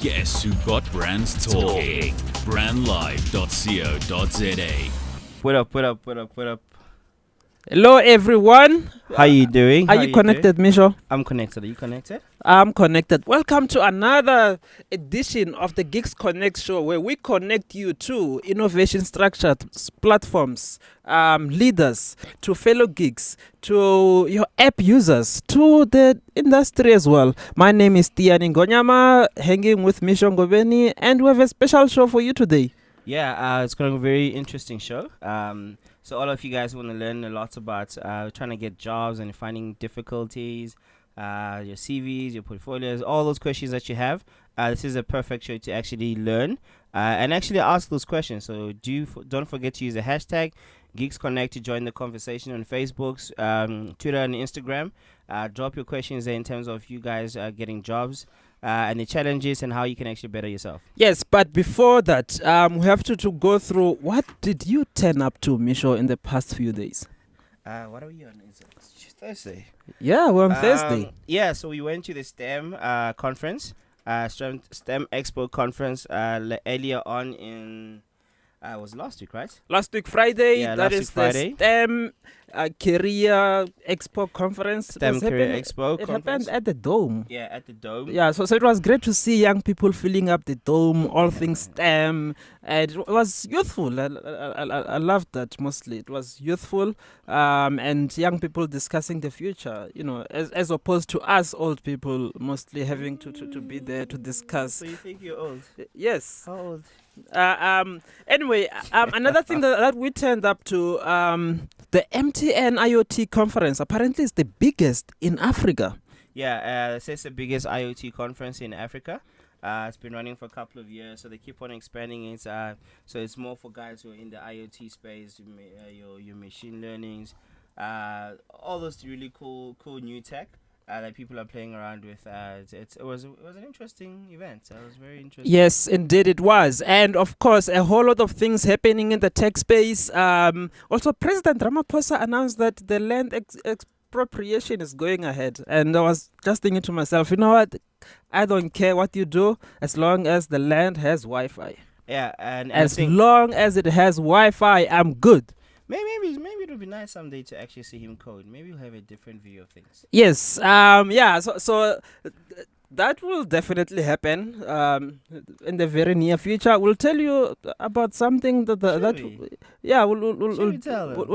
Guess who got brands talking? Brandlive.co.za. What up? Hello, everyone. How you doing? Are you connected, Misho? I'm connected. Are you connected? I'm connected. Welcome to another edition of the Geeks Connect show, where we connect you to innovation structured platforms, leaders, to fellow geeks, to your app users, to the industry as well. My name is Tiyani Nghonyama, hanging with Misho Ngoveni, and we have a special show for you today. Yeah, it's going to be a very interesting show. So all of you guys want to learn a lot about trying to get jobs and finding difficulties, your CVs, your portfolios, all those questions that you have. This is a perfect show to actually learn and actually ask those questions. So don't forget to use the hashtag GeeksConnect to join the conversation on Facebook, Twitter, and Instagram. Drop your questions there in terms of you guys getting jobs. And the challenges and how you can actually better yourself. Yes, but before that, we have to go through what did you turn up to, Misho, in the past few days? What are we on? It's Thursday. Yeah, we're on Thursday. Yeah, so we went to the STEM conference, STEM Expo conference earlier on in... was last week, right? Last week Friday, Yeah, that is Friday. The STEM Career Expo conference. STEM Career Expo It conference. happened at the Dome. Yeah, at the Dome. Yeah, so it was great to see young people filling up the Dome, all things STEM. And it was youthful. I loved that mostly. It was youthful and young people discussing the future, you know, as opposed to us old people mostly having to be there to discuss. So you think you're old? Yes. How old? Anyway, another thing that we turned up to, the MTN IoT conference. Apparently, it's the biggest in Africa. Yeah, it's the biggest IoT conference in Africa. It's been running for a couple of years, so they keep on expanding it. So it's more for guys who are in the IoT space, your machine learnings, all those really cool new tech that people are playing around with. It was an interesting event. It was very interesting. Yes, indeed it was. And of course, a whole lot of things happening in the tech space. Also, President Ramaphosa announced that the land expropriation is going ahead. And I was just thinking to myself, you know what? I don't care what you do as long as the land has Wi-Fi. Yeah, and as long as it has Wi-Fi, I'm good. Maybe it would be nice someday to actually see him code. Maybe we'll have a different view of things. Yes. Yeah. So that will definitely happen in the very near future. We'll tell you about something we'll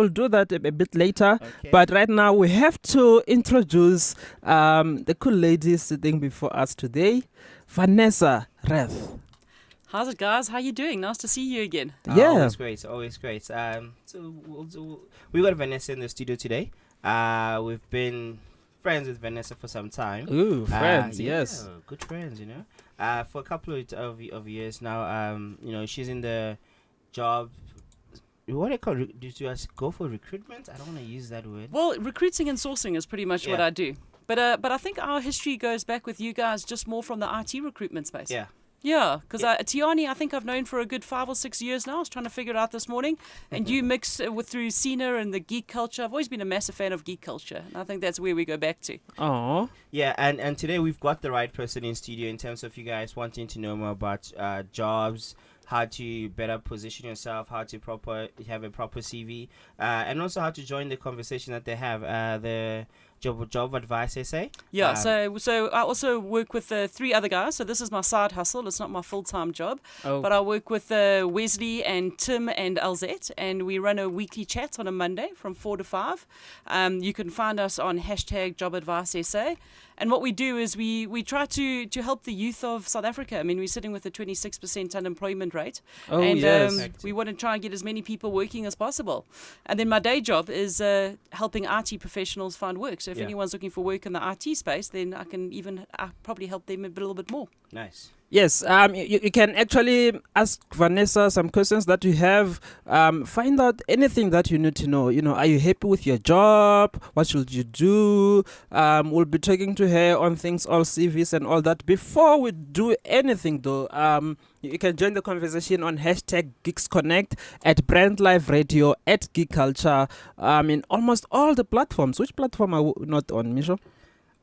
do that a bit later. Okay. But right now we have to introduce the cool lady sitting before us today, Vanessa Raath. How's it, guys? How you doing? Nice to see you again. Yeah, always great. So we got Vanessa in the studio today. We've been friends with Vanessa for some time. Ooh, friends, yes. Yeah, good friends, you know. For a couple of years now. You know, she's in the job. What do you call? Do you go for recruitment? I don't want to use that word. Well, recruiting and sourcing is pretty much what I do. But I think our history goes back with you guys just more from the IT recruitment space. Yeah. Yeah, because Tiyani, I think I've known for a good 5 or 6 years now. I was trying to figure it out this morning. And you mix through Cena and the geek culture. I've always been a massive fan of geek culture. And I think that's where we go back to. Oh. Yeah, and today we've got the right person in studio in terms of you guys wanting to know more about jobs, how to better position yourself, how to have a proper CV, and also how to join the conversation that they have, the job advice essay. Yeah, so I also work with 3 other guys. So this is my side hustle. It's not my full-time job. Oh. But I work with Wesley and Tim and LZ, and we run a weekly chat on a Monday from 4 to 5. You can find us on hashtag job advice essay. And what we do is we try to help the youth of South Africa. I mean, we're sitting with a 26% unemployment rate. Oh, and yes. We want to try and get as many people working as possible. And then my day job is helping IT professionals find work. So if anyone's looking for work in the IT space, then I can even probably help them a little bit more. Nice. Yes, you can actually ask Vanessa some questions that you have. Find out anything that you need to know. Are you happy with your job? What should you do? We'll be talking to her on things, all CVs and all that. Before we do anything, though, you can join the conversation on hashtag Geeks Connect, at Brand Live Radio, at Geek Culture, in almost all the platforms. Which platform are we not on, Misho?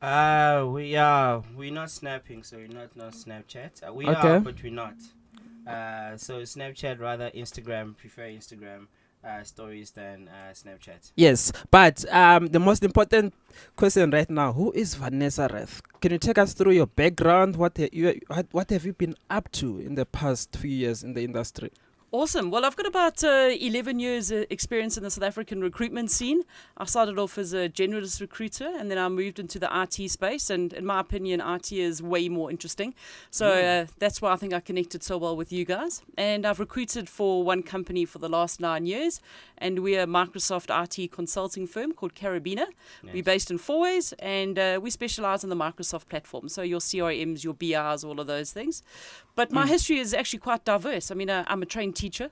We're not snapping, so we're not Snapchat. We Okay. are, but we're not. So Snapchat, rather Instagram. Prefer Instagram stories than Snapchat. Yes, but the most important question right now: who is Vanessa Raath? Can you take us through your background? What have you been up to in the past few years in the industry? Awesome. Well, I've got about 11 years experience in the South African recruitment scene. I started off as a generalist recruiter, and then I moved into the IT space. And in my opinion, IT is way more interesting. So that's why I think I connected so well with you guys. And I've recruited for one company for the last 9 years. And we're a Microsoft IT consulting firm called Carabiner. Nice. We're based in Fourways, and we specialize in the Microsoft platform. So your CRMs, your BRs, all of those things. But my history is actually quite diverse. I mean, I'm a trained teacher,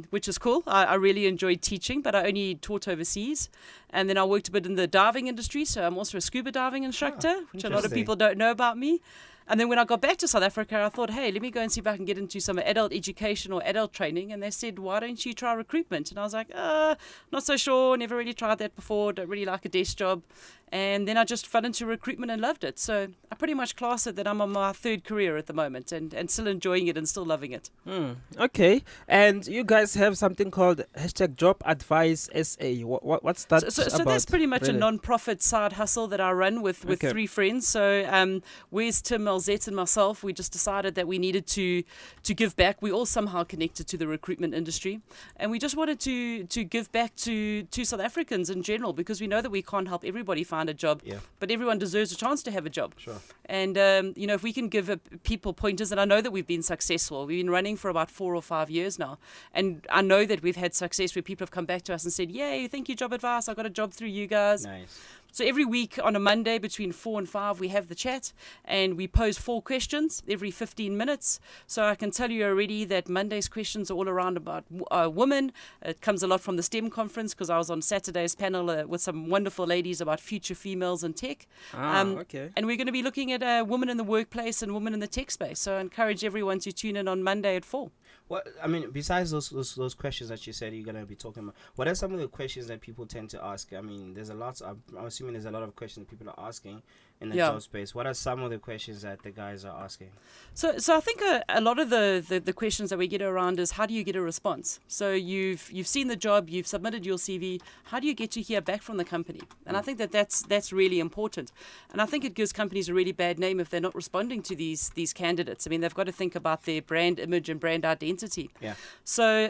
which is cool. I really enjoyed teaching, but I only taught overseas. And then I worked a bit in the diving industry, so I'm also a scuba diving instructor, which a lot of interesting. people don't know about me. And then when I got back to South Africa, I thought, hey, let me go and see if I can get into some adult education or adult training. And they said, why don't you try recruitment? And I was like, not so sure, never really tried that before, don't really like a desk job. And then I just fell into recruitment and loved it. So I pretty much class it that I'm on my third career at the moment and still enjoying it and still loving it. Okay, and you guys have something called hashtag Job Advice SA. What's that So about? that's pretty much really? a non-profit side hustle that I run with Okay. 3 friends. So where's Tim, Alzette and myself, we just decided that we needed to give back. We all somehow connected to the recruitment industry. And we just wanted to give back to South Africans in general, because we know that we can't help everybody find a job. Yeah. But everyone deserves a chance to have a job. Sure. And, if we can give people pointers, and I know that we've been successful. We've been running for about 4 or 5 years now. And I know that we've had success where people have come back to us and said, yay, thank you, Job Advice. I got a job through you guys. Nice. So every week on a Monday between 4 and 5, we have the chat and we pose 4 questions every 15 minutes. So I can tell you already that Monday's questions are all around about women. It comes a lot from the STEM conference, because I was on Saturday's panel with some wonderful ladies about future females in tech. Okay. And we're going to be looking at women in the workplace and women in the tech space. So I encourage everyone to tune in on Monday at 4. What I mean, besides those questions that you said you're gonna be talking about, what are some of the questions that people tend to ask? I mean, there's a lot. I'm assuming there's a lot of questions people are asking in the Yeah. job space. What are some of the questions that the guys are asking? So I think a lot of the questions that we get around is, how do you get a response? So you've seen the job, you've submitted your CV. How do you get to hear back from the company? And I think that's really important. And I think it gives companies a really bad name if they're not responding to these candidates. I mean, they've got to think about their brand image and brand identity. Yeah. So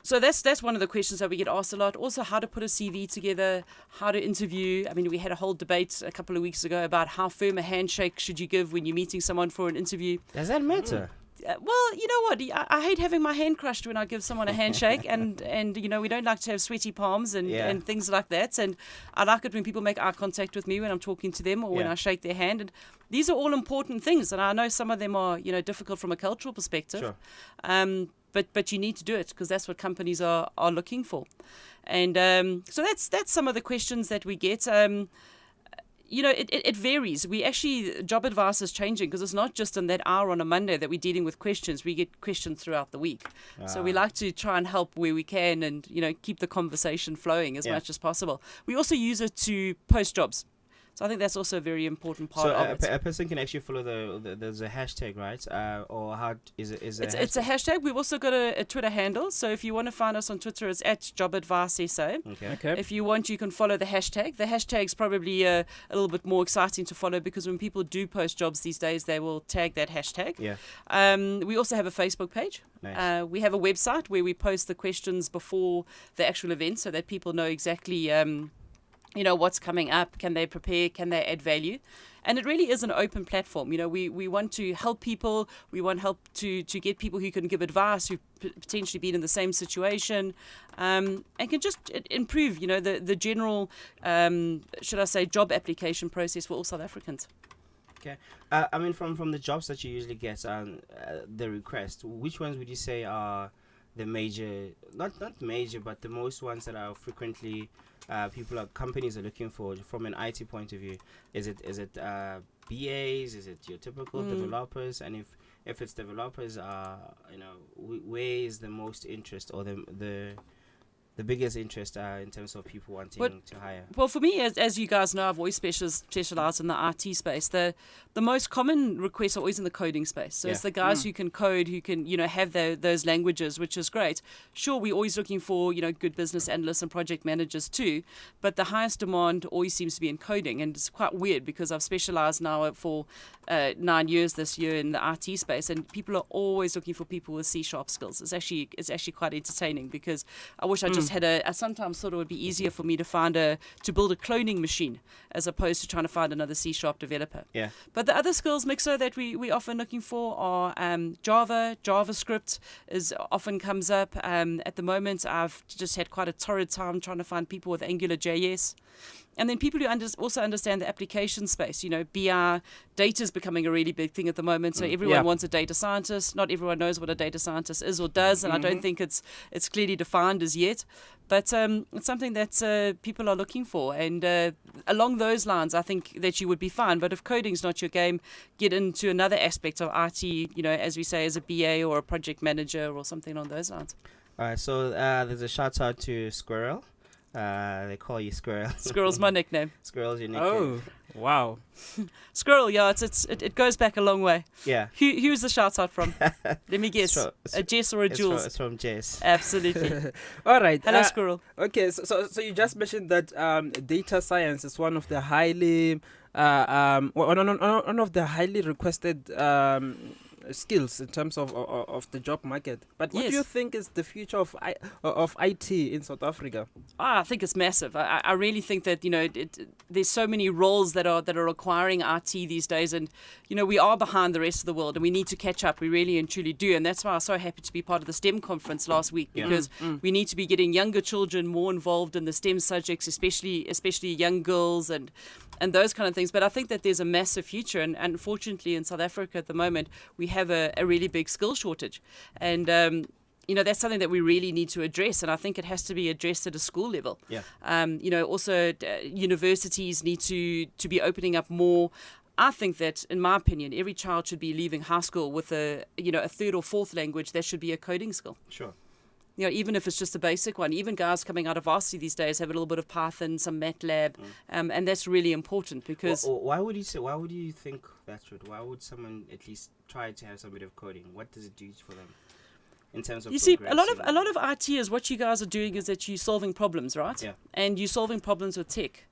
so that's one of the questions that we get asked a lot. Also, how to put a CV together, how to interview. I mean, we had a whole debate a couple of weeks ago about how firm a handshake should you give when you're meeting someone for an interview. Does that matter? Well, you know what? I hate having my hand crushed when I give someone a handshake, and we don't like to have sweaty palms and things like that. And I like it when people make eye contact with me when I'm talking to them or when Yeah. I shake their hand. And these are all important things, and I know some of them are difficult from a cultural perspective. Sure. But you need to do it, because that's what companies are looking for. And so that's some of the questions that we get. It varies. Job advice is changing, because it's not just in that hour on a Monday that we're dealing with questions. We get questions throughout the week. So we like to try and help where we can and, keep the conversation flowing as much as possible. We also use it to post jobs. So I think that's also a very important part So of it. a person can actually follow there's a hashtag, right? Or how is it? It's a hashtag. We've also got a Twitter handle. So if you want to find us on Twitter, it's @JobAdviceSA. Okay. If you want, you can follow the hashtag. The hashtag's probably a little bit more exciting to follow, because when people do post jobs these days, they will tag that hashtag. Yeah. We also have a Facebook page. Nice. We have a website where we post the questions before the actual event, so that people know exactly what's coming up. Can they prepare? Can they add value? And it really is an open platform. We want to help people. We want help to get people who can give advice, who've potentially been in the same situation, and can just improve, the general, should I say, job application process for all South Africans. Okay. I mean, from the jobs that you usually get, the request, which ones would you say are the major, not major, but the most ones that are frequently companies are looking for from an IT point of view? Is it BAs? Is it your typical developers? And if it's developers, where is the most interest or the biggest interest in terms of people wanting to hire? Well, for me, as you guys know, I've always specialized in the IT space. The most common requests are always in the coding space. So it's the guys who can code, who can, have those languages, which is great. Sure, we're always looking for, good business analysts and project managers too. But the highest demand always seems to be in coding. And it's quite weird because I've specialized now for 9 years this year in the IT space. And people are always looking for people with C# skills. It's actually quite entertaining because I wish I just had I sometimes thought it would be easier for me to build a cloning machine as opposed to trying to find another C# developer. Yeah. But the other skills, Mixo, that we often looking for are Java, JavaScript often comes up. At the moment, I've just had quite a torrid time trying to find people with AngularJS. And then people who also understand the application space. BI, data is becoming a really big thing at the moment. So everyone wants a data scientist. Not everyone knows what a data scientist is or does, and I don't think it's clearly defined as yet. But it's something that people are looking for. And along those lines, I think that you would be fine. But if coding's not your game, get into another aspect of IT, as we say, as a BA or a project manager or something along those lines. All right, so there's a shout out to Squirrel. They call you Squirrel. Squirrel's my nickname. Squirrel's your nickname. Oh, wow. Squirrel, yeah, it goes back a long way. Yeah. Who's the shout out from? Let me guess. A Jess or a Jules? It's from Jess. Absolutely. All right. Hello, Squirrel. Okay, so you just mentioned that data science is one of the highly one of the highly requested skills in terms of the job market. But what do you think is the future of IT in South Africa? I think it's massive. I really think that there's so many roles that are requiring IT these days, and we are behind the rest of the world, and we need to catch up. We really and truly do, and that's why I was so happy to be part of the STEM conference last week because we need to be getting younger children more involved in the STEM subjects, especially young girls and those kind of things. But I think that there's a massive future, and unfortunately in South Africa at the moment we have a really big skill shortage, and that's something that we really need to address, and I think it has to be addressed at a school level. Also universities need to be opening up more. I think that, in my opinion, every child should be leaving high school with a third or fourth language. That should be a coding skill. Sure. Even if it's just a basic one. Even guys coming out of varsity these days have a little bit of Python, some MATLAB, and that's really important because... Why would you think that's true? Why would someone at least try to have some bit of coding? What does it do for them in terms of... You see, a lot of IT is what you guys are doing is that you're solving problems, right? Yeah. And you're solving problems with tech.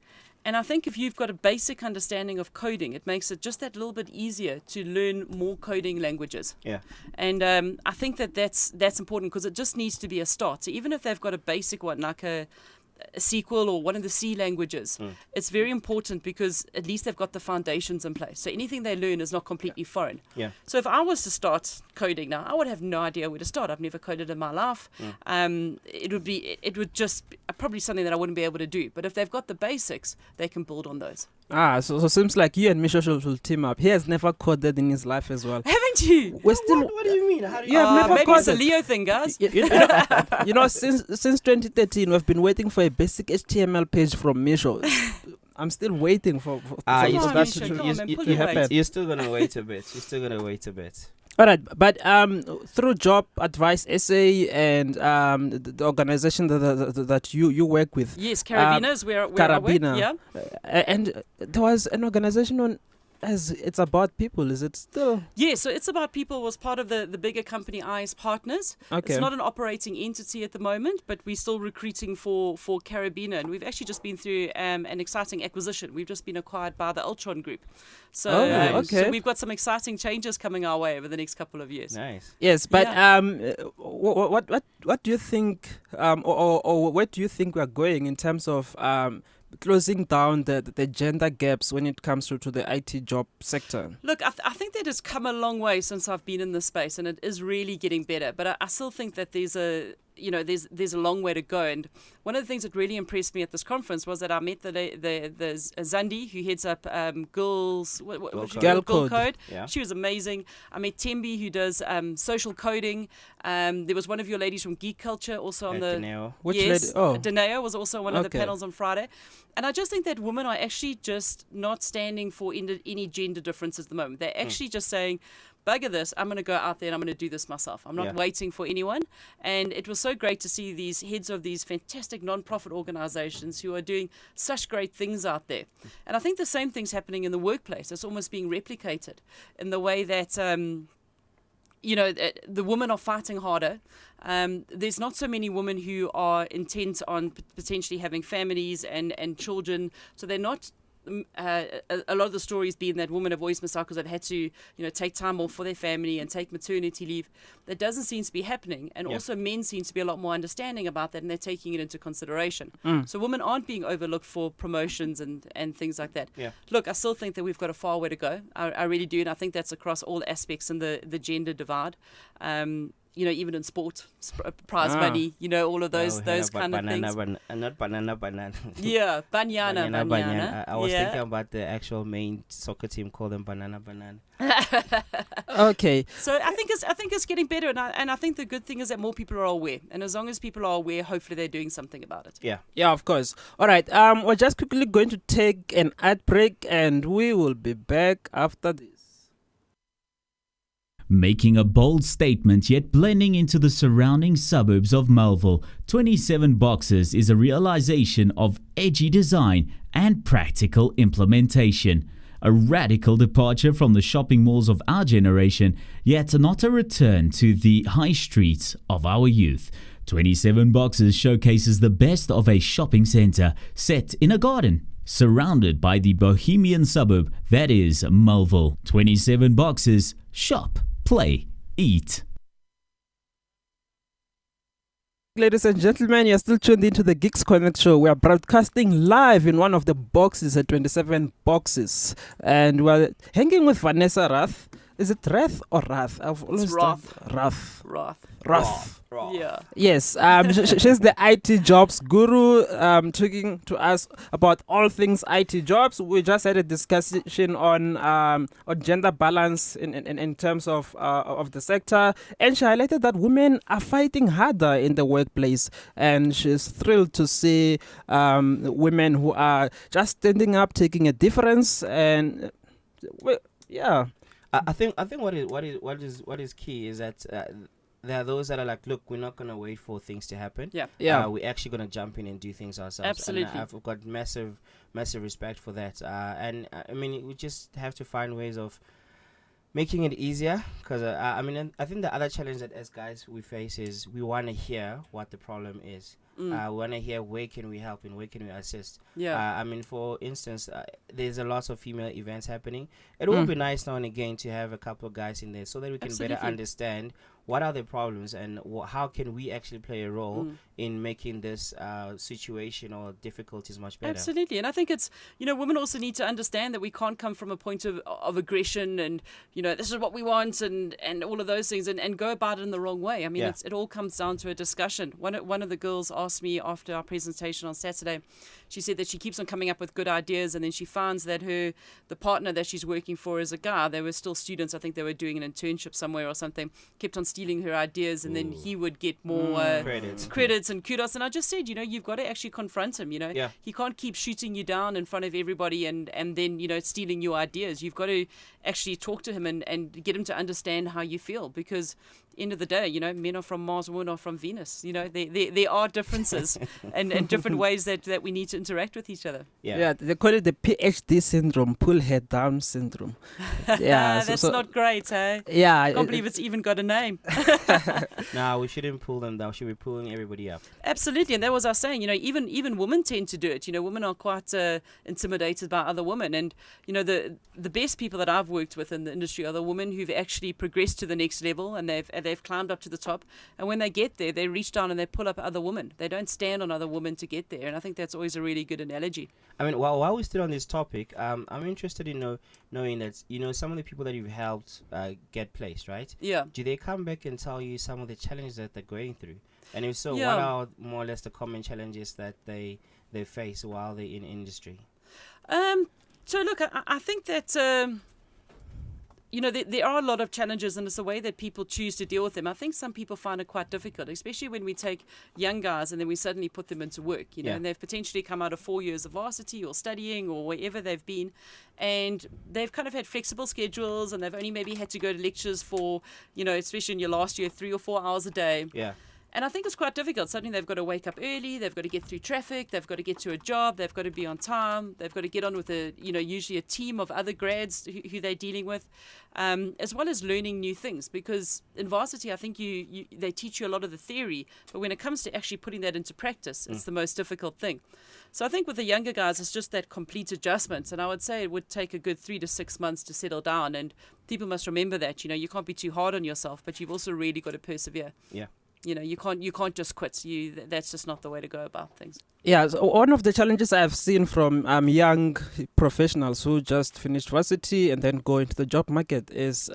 And I think if you've got a basic understanding of coding, it makes it just that little bit easier to learn more coding languages. Yeah. And I think that's important because it just needs to be a start. So even if they've got a basic one, like a SQL or one of the C languages, it's very important because at least they've got the foundations in place. So anything they learn is not completely foreign. Yeah. So if I was to start coding now, I would have no idea where to start. I've never coded in my life. It would just probably something that I wouldn't be able to do. But if they've got the basics, they can build on those. So it seems like you and Misha should team up. He has never coded in his life as well. Haven't you? We're still. What do you mean? How do you... You have never maybe coded. it's a Leo thing, guys. Since 2013, we've been waiting for a basic HTML page from Misha. I'm still waiting for You're still gonna wait a bit. All right, but through Job Advice SA and the organization that you work with. Yes, Carabina is where Carabina. I work. Yeah. And there was an organization on as it's about people, is it still? Yeah, so It's About People was part of the bigger company IS Partners. Okay. It's not an operating entity at the moment, but we're still recruiting for Carabina, and we've actually just been through an exciting acquisition. We've just been acquired by the Ultron Group. So, okay. So we've got some exciting changes coming our way over the next couple of years. Nice. Yes, but what do you think, or where do you think we are going in terms of closing down the gender gaps when it comes to the IT job sector? Look, I think that has come a long way since I've been in this space, and it is really getting better. But I still think that there's there's a long way to go. And one of the things that really impressed me at this conference was that I met the Zandi, who heads up girls Girl Girl Code. Code. Yeah. She was amazing. I met Tembi, who does social coding. There was one of your ladies from Geek Culture also on the Daneo. Which yes, lady? Oh. Daneo was also one of the Okay. panels on Friday. And I just think that women are actually just not standing for any gender differences at the moment. They're actually just saying, bugger this, I'm going to go out there and I'm going to do this myself. I'm not Yeah. waiting for anyone. And it was so great to see these heads of these fantastic non-profit organizations who are doing such great things out there. And I think the same thing's happening in the workplace. It's almost being replicated in the way that the women are fighting harder. There's not so many women who are intent on potentially having families and children, so they're not. A lot of the stories being that women have always missed out because they've had to, take time off for their family and take maternity leave. That doesn't seem to be happening, and also men seem to be a lot more understanding about that, and they're taking it into consideration. So women aren't being overlooked for promotions and things like that. Yeah. Look, I still think that we've got a far way to go. I really do, and I think that's across all aspects in the gender divide. Even in sport, prize money, all of those kind of things. Not banana. Yeah, banyana. I was thinking about the actual main soccer team, call them banana. Okay. So I think it's getting better, and I think the good thing is that more people are aware, and as long as people are aware, hopefully they're doing something about it. Yeah. Yeah, of course. All right. We're just quickly going to take an ad break, and we will be back after this. Making a bold statement yet blending into the surrounding suburbs of Melville, 27 Boxes is a realization of edgy design and practical implementation. A radical departure from the shopping malls of our generation, yet not a return to the high streets of our youth. 27 Boxes showcases the best of a shopping centre set in a garden, surrounded by the bohemian suburb that is Melville. 27 Boxes, shop, play, eat. Ladies and gentlemen, you're still tuned into the Geeks Connect show. We are broadcasting live in one of the boxes at 27 Boxes. And we're hanging with Vanessa Raath. Is it Rath or Raath? I've always Raath. Raath. Raath. Raw. Yeah. Yes, she's the IT jobs guru, talking to us about all things IT jobs. We just had a discussion on gender balance in terms of the sector, and she highlighted that women are fighting harder in the workplace, and she's thrilled to see women who are just standing up, taking a difference, and yeah. I think what is key is that there are those that are like, look, we're not gonna wait for things to happen. Yeah. We're actually gonna jump in and do things ourselves. Absolutely. And I've got massive respect for that. And I mean, we just have to find ways of making it easier, because I think the other challenge that as guys we face is we want to hear what the problem is. We want to hear where can we help and where can we assist. Yeah. For instance, there's a lot of female events happening. It will be nice now and again to have a couple of guys in there so that we can better understand what are the problems and how can we actually play a role in making this situation or difficulties much better. Absolutely. And I think it's, women also need to understand that we can't come from a point of aggression and, this is what we want and all of those things and go about it in the wrong way. I mean, it all comes down to a discussion. One of the girls asked me after our presentation on Saturday, she said that she keeps on coming up with good ideas, and then she finds that the partner that she's working for is a guy. They were still students. I think they were doing an internship somewhere or something, kept on stealing her ideas, and then he would get more credits and kudos. And I just said, you've got to actually confront him. He can't keep shooting you down in front of everybody and then stealing your ideas. You've got to actually talk to him and get him to understand how you feel, because end of the day, men are from Mars, women are from Venus. There are differences and different ways that we need to interact with each other. Yeah, they call it the PhD syndrome, pull head down syndrome. Yeah, that's not great, hey? Yeah, I can't believe it's even got a name. No, we shouldn't pull them down. We should be pulling everybody up. Absolutely, and that was us saying. Even women tend to do it. Women are quite intimidated by other women, and the best people that I've worked with in the industry are the women who've actually progressed to the next level, and they've they've climbed up to the top, and when they get there, they reach down and they pull up other women. They don't stand on other women to get there, and I think that's always a really good analogy. I mean, while we're still on this topic, I'm interested in knowing that, some of the people that you've helped get placed, right? Yeah. Do they come back and tell you some of the challenges that they're going through? And if so, Yeah. what are more or less the common challenges that they face while they're in industry? So look, I think that there are a lot of challenges, and it's the way that people choose to deal with them. I think some people find it quite difficult, especially when we take young guys and then we suddenly put them into work, Yeah. and they've potentially come out of 4 years of varsity or studying or wherever they've been, and they've kind of had flexible schedules, and they've only maybe had to go to lectures for, especially in your last year, 3 or 4 hours a day. Yeah. And I think it's quite difficult. Suddenly they've got to wake up early, they've got to get through traffic, they've got to get to a job, they've got to be on time, they've got to get on with usually a team of other grads who they're dealing with, as well as learning new things. Because in varsity, I think they teach you a lot of the theory, but when it comes to actually putting that into practice, it's the most difficult thing. So I think with the younger guys, it's just that complete adjustment. And I would say it would take a good 3 to 6 months to settle down. And people must remember that, you can't be too hard on yourself, but you've also really got to persevere. Yeah. You can't just quit. That's just not the way to go about things. Yeah, so one of the challenges I've seen from young professionals who just finished varsity and then go into the job market is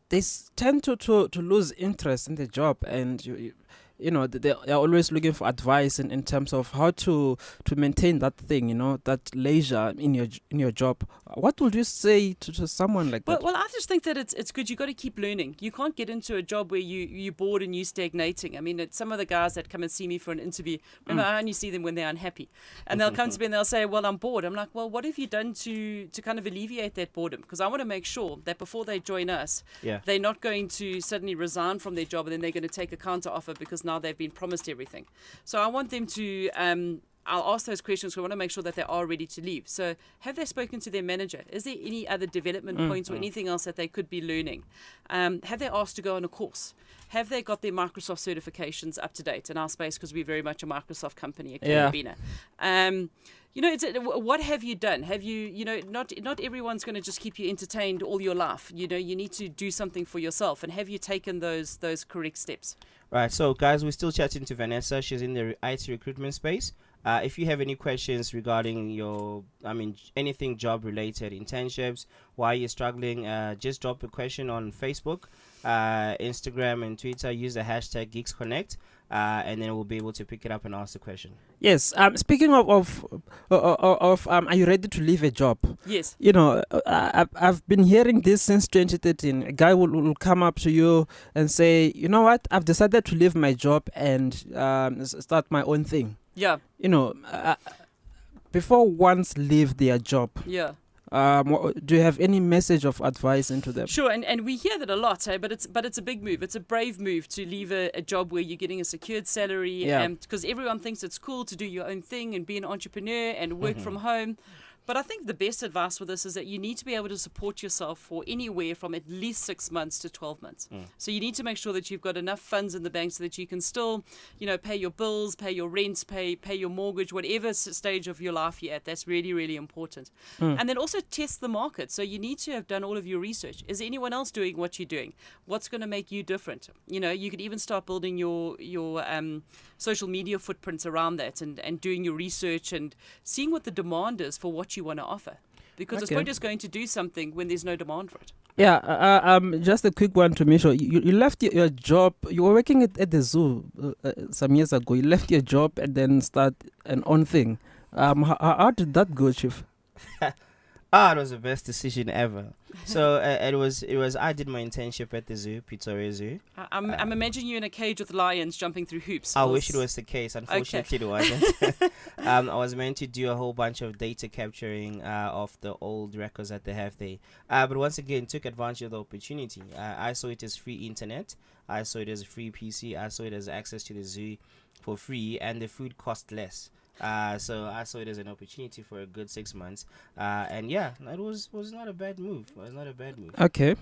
they tend to lose interest in the job, and they are always looking for advice in terms of how to maintain that thing, that leisure in your job. What would you say to someone like that? Well, I just think that it's good. You've got to keep learning. You can't get into a job where you're bored and you're stagnating. I mean, some of the guys that come and see me for an interview, remember, I only see them when they're unhappy. And they'll come to me and they'll say, well, I'm bored. I'm like, well, what have you done to kind of alleviate that boredom? Because I want to make sure that before they join us, Yeah. they're not going to suddenly resign from their job and then they're going to take a counter offer because now they've been promised everything. So I want them to I'll ask those questions because I want to make sure that they are ready to leave. So have they spoken to their manager? Is there any other development points or anything else that they could be learning? Have they asked to go on a course? Have they got their Microsoft certifications up to date in our space, because we're very much a Microsoft company at Karabina? What have you done? Have you, not everyone's going to just keep you entertained all your life. You need to do something for yourself. And have you taken those correct steps? Right, so guys, we're still chatting to Vanessa. She's in the IT recruitment space. If you have any questions regarding anything job related, internships, why you're struggling, just drop a question on Facebook, Instagram, and Twitter. Use the hashtag GeeksConnect, and then we'll be able to pick it up and ask the question. Yes. Speaking of, are you ready to leave a job? Yes. I've been hearing this since 2013. A guy will come up to you and say, you know what, I've decided to leave my job and start my own thing. Yeah. Before ones leave their job. Yeah. Do you have any message of advice into them? Sure, and we hear that a lot, but it's a big move. It's a brave move to leave a job where you're getting a secured salary, because everyone thinks it's cool to do your own thing and be an entrepreneur and work from home. But I think the best advice for this is that you need to be able to support yourself for anywhere from at least 6 months to 12 months. So you need to make sure that you've got enough funds in the bank so that you can still, pay your bills, pay your rents, pay your mortgage, whatever stage of your life you're at. That's really, really important. And then also test the market. So you need to have done all of your research. Is there anyone else doing what you're doing? What's going to make you different? You could even start building your social media footprints around that and doing your research and seeing what the demand is for what you want to offer, because it's not just going to do something when there's no demand for it. Yeah, just a quick one to Mixo. You left your job. You were working at the zoo some years ago. You left your job and then start an own thing. How did that go, Chief? It was the best decision ever. So it was. I did my internship at the zoo, Pretoria Zoo. I'm imagining you in a cage with lions jumping through hoops. I wish it was the case. Unfortunately, it wasn't. I was meant to do a whole bunch of data capturing of the old records that they have there. But once again, took advantage of the opportunity. I saw it as free internet. I saw it as a free PC. I saw it as access to the zoo for free, and the food cost less. So I saw it as an opportunity for a good 6 months, and it was not a bad move. It was not a bad move. Okay.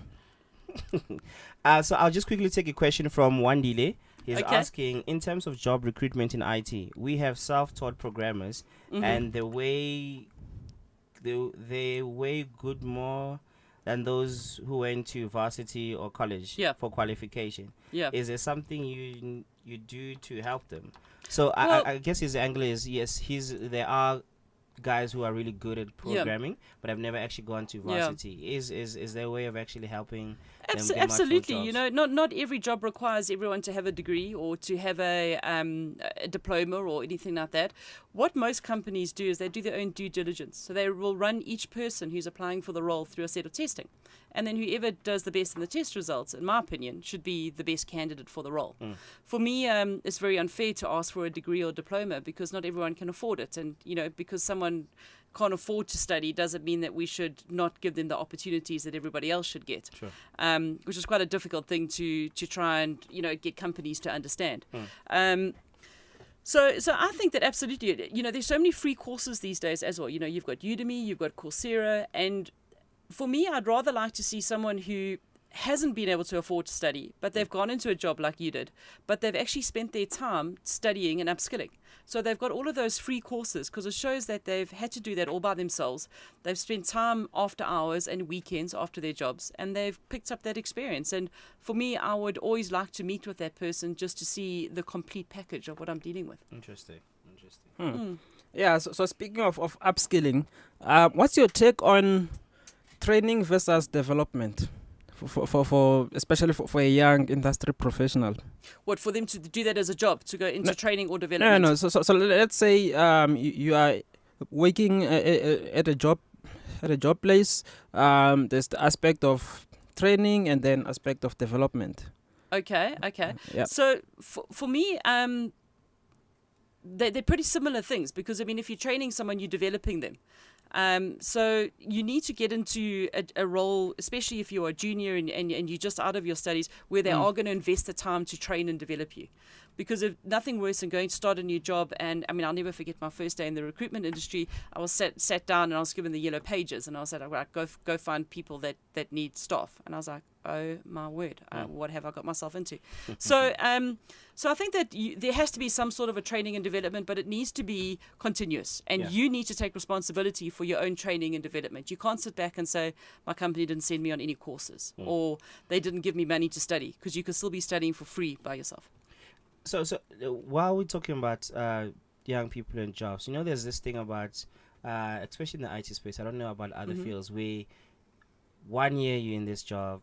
So I'll just quickly take a question from Wandile. He's Okay. asking, in terms of job recruitment in IT, we have self-taught programmers, and they weigh good more than those who went to varsity or college Yeah. for qualification. Yeah. Is there something you do to help them? So Well- I guess his angle is, yes, there are guys who are really good at programming, but have never actually gone to Yeah. varsity. Is there a way of actually helping them get Absolutely. much more You jobs? know, not every job requires everyone to have a degree or to have a diploma or anything like that. What most companies do is they do their own due diligence. So they will run each person who's applying for the role through a set of testing. And then whoever does the best in the test results, in my opinion, should be the best candidate for the role. For me, it's very unfair to ask for a degree or diploma because not everyone can afford it. And, you know, because someone can't afford to study doesn't mean that we should not give them the opportunities that everybody else should get. Sure. Which is quite a difficult thing to try and, you know, get companies to understand. So I think that absolutely, you know, there's so many free courses these days as well. You know, you've got Udemy, you've got Coursera, and for me, I'd rather like to see someone who hasn't been able to afford to study, but they've gone into a job like you did, but they've actually spent their time studying and upskilling. So they've got all of those free courses because it shows that they've had to do that all by themselves. They've spent time after hours and weekends after their jobs, and they've picked up that experience. And for me, I would always like to meet with that person just to see the complete package of what I'm dealing with. Interesting. Yeah, so speaking of upskilling, what's your take on training versus development for especially for a young industry professional? What, for them to do that as a job, to go into training or development? No. So let's say you are working at a job place. There's the aspect of training and then aspect of development. Okay. Yeah. So for me, they're pretty similar things because, I mean, if you're training someone, you're developing them. So you need to get into a role, especially if you're a junior and you're just out of your studies, where they are going to invest the time to train and develop you. Because if nothing worse than going to start a new job, and I mean, I'll never forget my first day in the recruitment industry. I was sat down and I was given the yellow pages, and I was like, right, go find people that need staff. And I was like, oh my word, what have I got myself into? So I think that there has to be some sort of a training and development, but it needs to be continuous, and you need to take responsibility for your own training and development. You can't sit back and say, my company didn't send me on any courses, or they didn't give me money to study, because you can still be studying for free by yourself. So while we're talking about young people and jobs, you know, there's this thing about, especially in the IT space, I don't know about other fields, where 1 year you're in this job,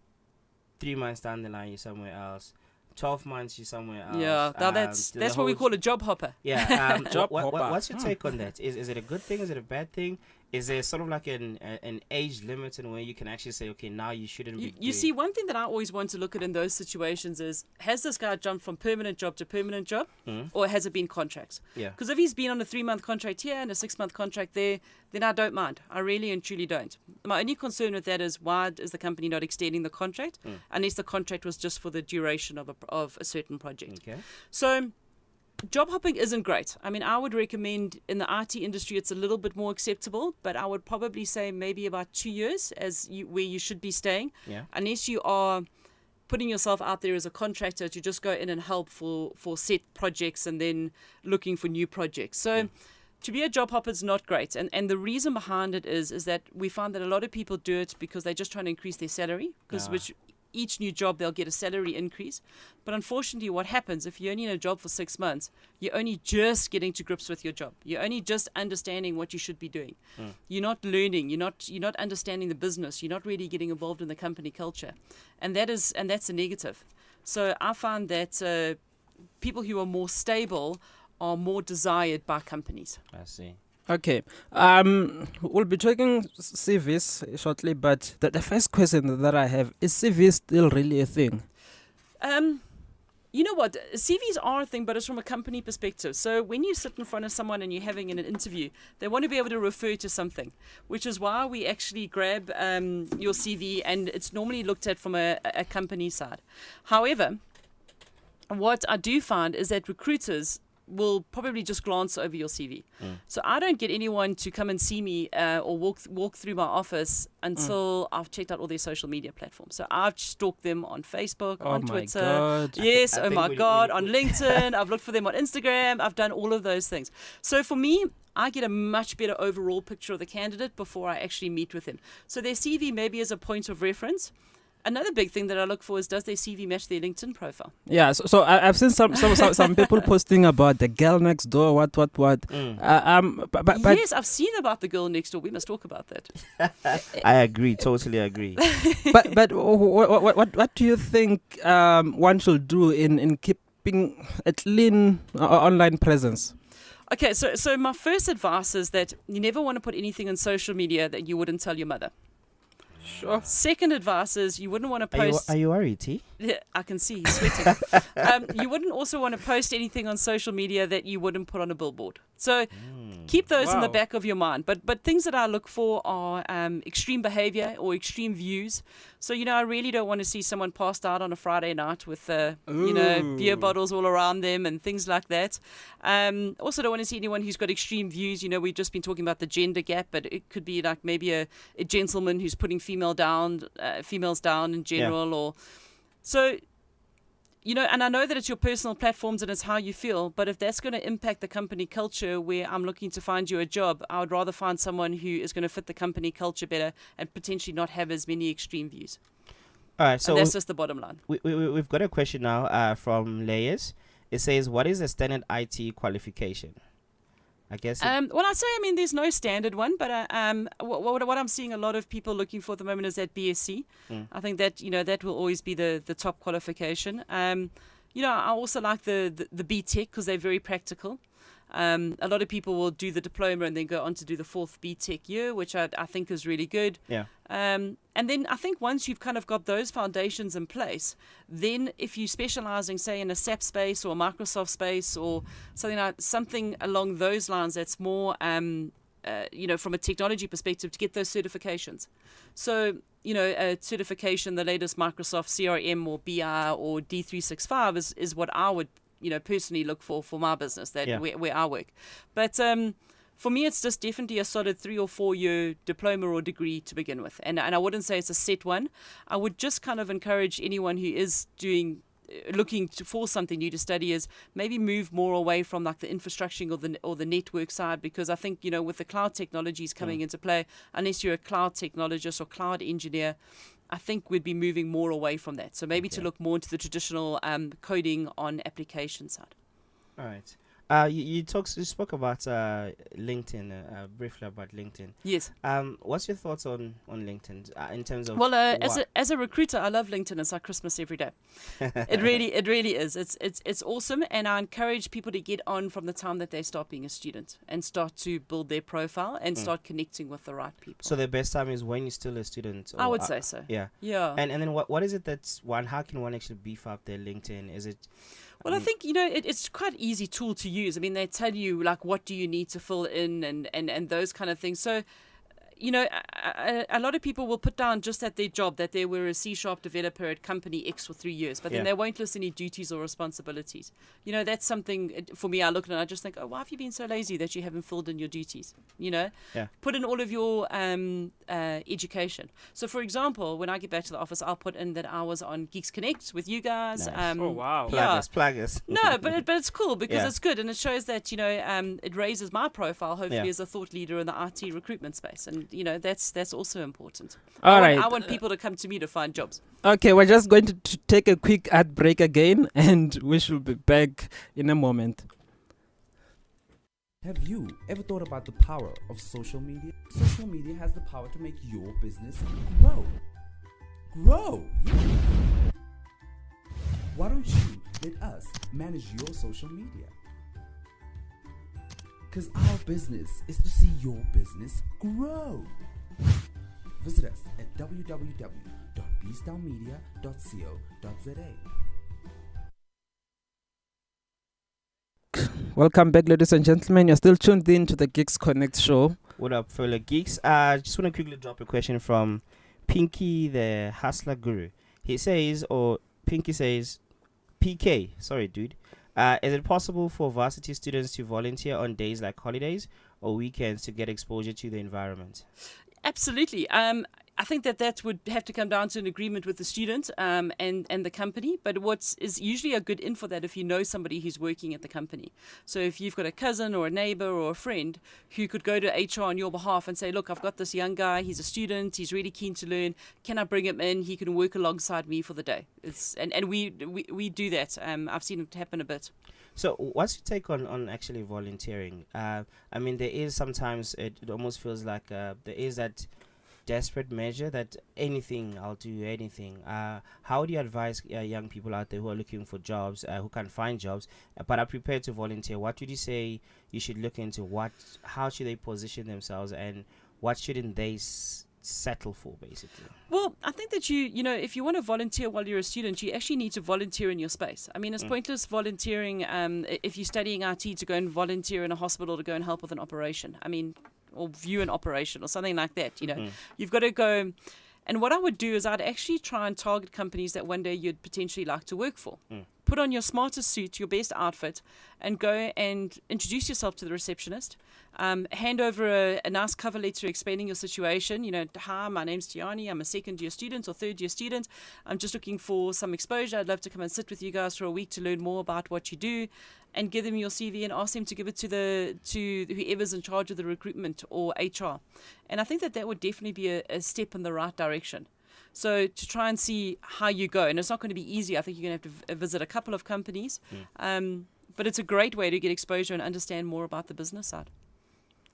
3 months down the line you're somewhere else, 12 months you're somewhere else. Yeah, now that's what we call a job hopper. Yeah. Job hopper. What's your take on that? Is it a good thing? Is it a bad thing? Is there sort of like an age limit in where you can actually say, okay, now you shouldn't be You see, one thing that I always want to look at in those situations is, has this guy jumped from permanent job to permanent job, or has it been contracts? Yeah. Because if he's been on a 3-month contract here and a 6-month contract there, then I don't mind. I really and truly don't. My only concern with that is, why is the company not extending the contract, unless the contract was just for the duration of a certain project? Okay. So job hopping isn't great. I mean, I would recommend in the IT industry it's a little bit more acceptable, but I would probably say maybe about 2 years where you should be staying, unless you are putting yourself out there as a contractor to just go in and help for set projects and then looking for new projects. So to be a job hopper is not great. And the reason behind it is that we find that a lot of people do it because they're just trying to increase their salary, which each new job they'll get a salary increase. But unfortunately, what happens if you're only in a job for 6 months, you're only just getting to grips with your job. You're only just understanding what you should be doing. You're not learning. You're not understanding the business. You're not really getting involved in the company culture, and that's a negative. So I find that people who are more stable are more desired by companies. I see. Okay. We'll be talking CVs shortly, but the first question that I have, is CVs still really a thing? You know what? CVs are a thing, but it's from a company perspective. So when you sit in front of someone and you're having an interview, they want to be able to refer to something, which is why we actually grab your CV, and it's normally looked at from a company side. However, what I do find is that recruiters will probably just glance over your CV. So I don't get anyone to come and see me or walk through my office until I've checked out all their social media platforms. So I've stalked them on Facebook, on Twitter. God. Yes, I oh think my we God, put- on LinkedIn. I've looked for them on Instagram. I've done all of those things. So for me, I get a much better overall picture of the candidate before I actually meet with them. So their CV maybe is a point of reference. Another big thing that I look for is, does their CV match their LinkedIn profile? Yeah, so I've seen some people posting about the girl next door, what. But Yes, I've seen about the girl next door. We must talk about that. I agree, totally agree. but what do you think one should do in keeping a clean online presence? Okay, so my first advice is that you never want to put anything on social media that you wouldn't tell your mother. Sure. Second advice is you wouldn't want to post. Are you worried, T? Yeah, I can see he's sweating. You wouldn't also want to post anything on social media that you wouldn't put on a billboard. So keep those in the Wow. back of your mind. But things that I look for are extreme behavior or extreme views. So, I really don't want to see someone passed out on a Friday night with, beer bottles all around them and things like that. Also don't want to see anyone who's got extreme views. We've just been talking about the gender gap, but it could be like maybe a gentleman who's putting females down in general, or so. And I know that it's your personal platforms and it's how you feel, but if that's going to impact the company culture where I'm looking to find you a job, I would rather find someone who is going to fit the company culture better and potentially not have as many extreme views. All right, so And that's just the bottom line. we've got a question now from Layers. It says, what is a standard IT qualification? I guess. Well, I'd say, there's no standard one, but what I'm seeing a lot of people looking for at the moment is that BSc. I think that, that will always be the top qualification. I also like the BTech because they're very practical. A lot of people will do the diploma and then go on to do the fourth BTech year, which I think is really good. Yeah. And then I think once you've kind of got those foundations in place, then if you're specializing, say, in a SAP space or a Microsoft space or something along those lines that's more, from a technology perspective, to get those certifications. So, a certification, the latest Microsoft CRM or BI or D365 is what I would personally look for my business, where I work. But for me, it's just definitely a solid 3 or 4 year diploma or degree to begin with. And I wouldn't say it's a set one. I would just kind of encourage anyone who is looking for something new to study is maybe move more away from like the infrastructure or the network side, because I think, with the cloud technologies coming into play, unless you're a cloud technologist or cloud engineer, I think we'd be moving more away from that. So maybe to look more into the traditional coding on application side. All right. You spoke about LinkedIn, briefly about LinkedIn. Yes. What's your thoughts on LinkedIn in terms of? Well, as a recruiter, I love LinkedIn. It's like Christmas every day. It really is. It's awesome, and I encourage people to get on from the time that they start being a student and start to build their profile and start connecting with the right people. So the best time is when you're still a student. I would say so. Yeah. Yeah. And then what is it that's one? How can one actually beef up their LinkedIn? Is it? Well, I think, it's quite an easy tool to use. They tell you, like, what do you need to fill in and those kind of things. So, a lot of people will put down just at their job that they were a C# developer at company X for 3 years, but then they won't list any duties or responsibilities. That's something, for me, I look at it and I just think, why have you been so lazy that you haven't filled in your duties? Put in all of your education. So, for example, when I get back to the office, I'll put in that I was on Geeks Connect with you guys. Nice. Oh, wow. Plug us. No, but it's cool because it's good, and it shows that it raises my profile hopefully as a thought leader in the IT recruitment space, and that's also important. All I right. want people to come to me to find jobs. Okay, we're just going to take a quick ad break again, and we shall be back in a moment. Have you ever thought about the power of social media? Social media has the power to make your business grow. Grow! Yeah. Why don't you let us manage your social media? Because our business is to see your business grow. Visit us at www.bstownmedia.co.za. Welcome back, ladies and gentlemen. You're still tuned in to the Geeks Connect show. What up, fellow geeks? Just want to quickly drop a question from Pinky, the hustler guru. Pinky says, PK, sorry, dude. Is it possible for varsity students to volunteer on days like holidays or weekends to get exposure to the environment? Absolutely. I think that would have to come down to an agreement with the student and the company. But what is usually a good in for that if you know somebody who's working at the company. So if you've got a cousin or a neighbor or a friend who could go to HR on your behalf and say, look, I've got this young guy. He's a student. He's really keen to learn. Can I bring him in? He can work alongside me for the day. And we do that. I've seen it happen a bit. So what's your take on actually volunteering? I mean, there is sometimes it almost feels like there is that desperate measure that I'll do anything. How do you advise young people out there who are looking for jobs, who can't find jobs, but are prepared to volunteer? What would you say you should look into? How should they position themselves, and what shouldn't they settle for, basically? Well, I think that you know, if you want to volunteer while you're a student, you actually need to volunteer in your space. I mean, it's pointless volunteering if you're studying IT to go and volunteer in a hospital to go and help with an operation. I mean, or view an operation or something like that. You know, you've got to go. And what I would do is I'd actually try and target companies that one day you'd potentially like to work for. Put on your smartest suit, your best outfit, and go and introduce yourself to the receptionist. Hand over a nice cover letter explaining your situation. You know, hi, my name's Tiyani. I'm a second-year student or third-year student. I'm just looking for some exposure. I'd love to come and sit with you guys for a week to learn more about what you do, and give them your CV and ask them to give it to whoever's in charge of the recruitment or HR. And I think that would definitely be a step in the right direction. So to try and see how you go, and it's not going to be easy. I think you're going to have to visit a couple of companies, but it's a great way to get exposure and understand more about the business side.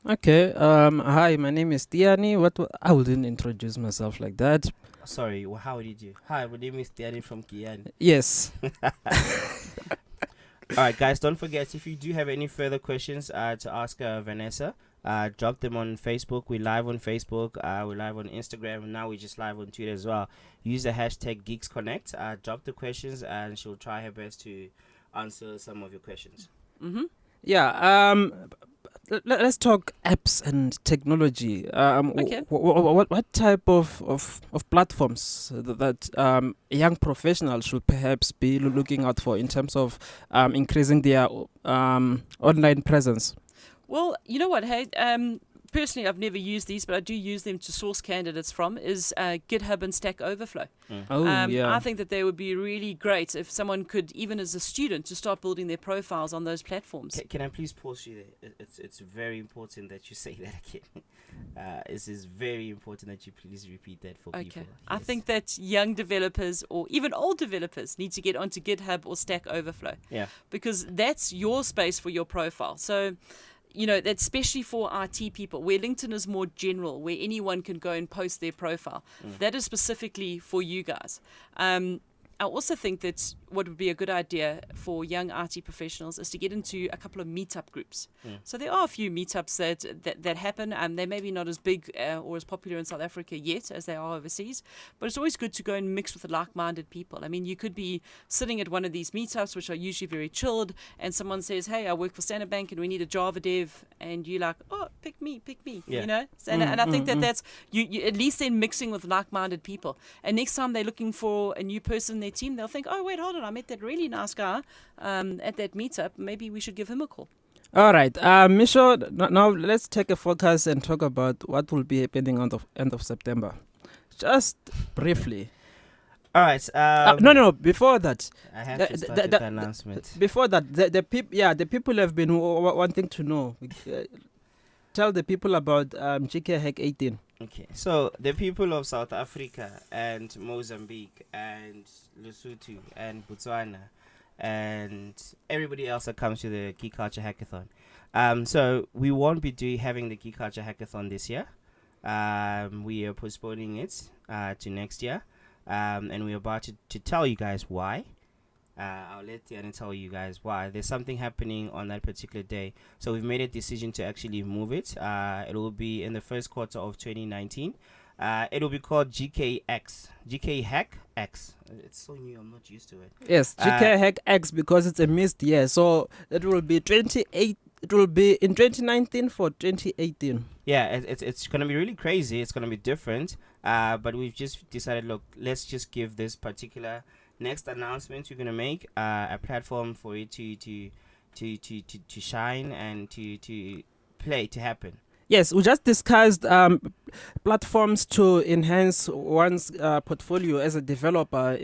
Okay. Hi, my name is Tiyani. I wouldn't introduce myself like that. Sorry, how did you? Hi, my name is Tiyani from Kiani. Yes. All right, guys, don't forget, if you do have any further questions to ask Vanessa, drop them on Facebook. We're live on Facebook. We're live on Instagram. And now we're just live on Twitter as well. Use the hashtag GeeksConnect. Drop the questions, and she'll try her best to answer some of your questions. Yeah. Let's talk apps and technology. Okay. What type of platforms that young professionals should perhaps be looking out for in terms of increasing their online presence? Well, you know what, hey, personally, I've never used these, but I do use them to source candidates from, is GitHub and Stack Overflow. Yeah. I think that they would be really great if someone could, even as a student, to start building their profiles on those platforms. Can I please pause you there? It's very important that you say that again. It is very important that you please repeat that for people. Okay. I think that young developers or even old developers need to get onto GitHub or Stack Overflow. Yeah. Because that's your space for your profile. So, you know, that's especially for IT people, where LinkedIn is more general, where anyone can go and post their profile. That is specifically for you guys. I also think that what would be a good idea for young IT professionals is to get into a couple of meetup groups. So there are a few meetups that happen. They may be not as big or as popular in South Africa yet as they are overseas, but it's always good to go and mix with like-minded people. I mean, you could be sitting at one of these meetups, which are usually very chilled, and someone says, hey, I work for Standard Bank and we need a Java dev, and you're like, oh, pick me, yeah. you know? And I think that's, you at least then mixing with like-minded people. And next time they're looking for a new person in their team, they'll think, oh, wait, hold on, I met that really nice guy at that meetup. Maybe we should give him a call. All right, Misho, now let's take a focus and talk about what will be happening on the end of September. Just briefly. All right. No, before that. I have to start with the announcement. Before that, the people have been wanting to know. Tell the people about GK Hack 18. Okay, so the people of South Africa and Mozambique and Lesotho and Botswana and everybody else that comes to the Geek Culture Hackathon. So we won't be having the Geek Culture Hackathon this year. We are postponing it to next year. And we're about to tell you guys why. I'll let Tiyani tell you guys why. There's something happening on that particular day. So we've made a decision to actually move it. It will be in the first quarter of 2019. It will be called GKX. GK Hack X. It's so new, I'm not used to it. Yes, GK Hack X, because it's a missed year. So it will be 28. It will be in 2019 for 2018. Yeah, it's going to be really crazy. It's going to be different. But we've just decided, look, let's just give this particular next announcement we're gonna make, a platform for it to shine and to play, to happen. Yes, we just discussed platforms to enhance one's portfolio as a developer.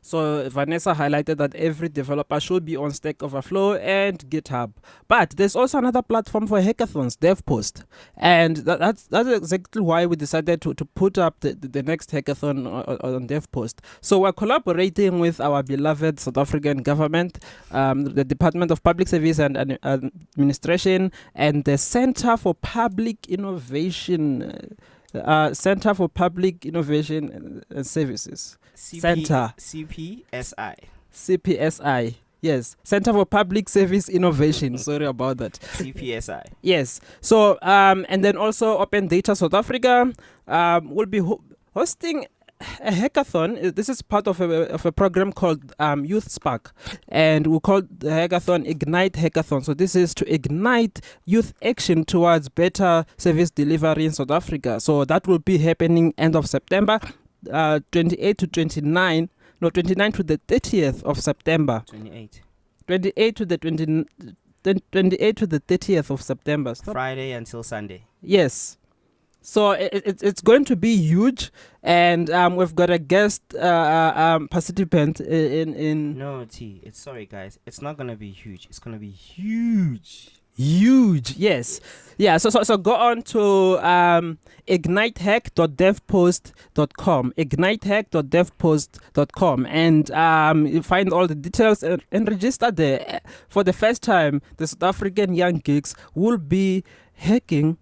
So Vanessa highlighted that every developer should be on Stack Overflow and GitHub. But there's also another platform for hackathons, DevPost, and that's exactly why we decided to put up the next hackathon on DevPost. So we're collaborating with our beloved South African government, the Department of Public Service and Administration, and the Center for Public Innovation. Center for Public Innovation and Services. CPSI. Yes, Center for Public Service Innovation. Sorry about that. CPSI. Yes. So, and then also Open Data South Africa will be hosting a hackathon. This is part of a program called Youth Spark, and we call the hackathon Ignite Hackathon. So this is to ignite youth action towards better service delivery in South Africa. So that will be happening end of September, 28 to the 30th of September. 28 to the 30th of September. Stop. Friday until Sunday. Yes. So it's going to be huge, and we've got a guest participant in. No, sorry guys. It's not gonna be huge. It's gonna be huge. Huge, yes. Yeah, so go on to ignitehack.devpost.com, ignitehack.devpost.com, and you find all the details and register there. For the first time, the South African young geeks will be hacking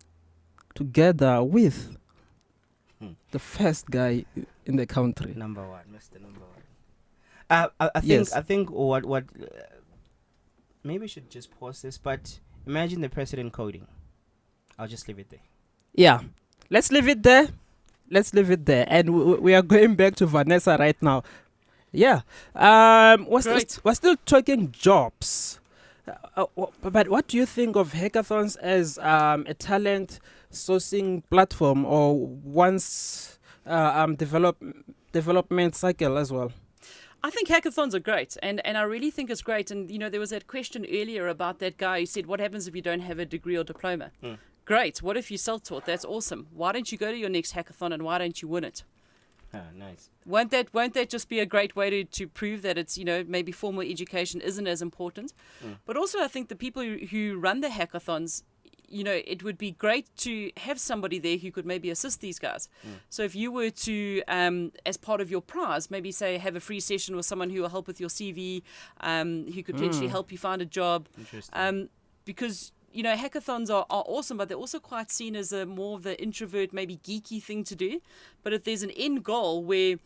together with the first guy in the country. Number one, Mr. Number One. I think what maybe we should just pause this, but imagine the president coding. I'll just leave it there. Yeah, let's leave it there. And we are going back to Vanessa right now. Yeah, we're still talking jobs. But what do you think of hackathons as a talent sourcing platform, or one's development cycle as well? I think hackathons are great, and I really think it's great. And, there was that question earlier about that guy who said, what happens if you don't have a degree or diploma? Great. What if you self-taught? That's awesome. Why don't you go to your next hackathon, and why don't you win it? Nice. Won't that just be a great way to prove that it's, maybe formal education isn't as important? But also I think the people who run the hackathons, it would be great to have somebody there who could maybe assist these guys. So if you were to, as part of your prize, maybe say have a free session with someone who will help with your CV, who could potentially help you find a job. Interesting. Because hackathons are awesome, but they're also quite seen as a more of the introvert, maybe geeky thing to do. But if there's an end goal where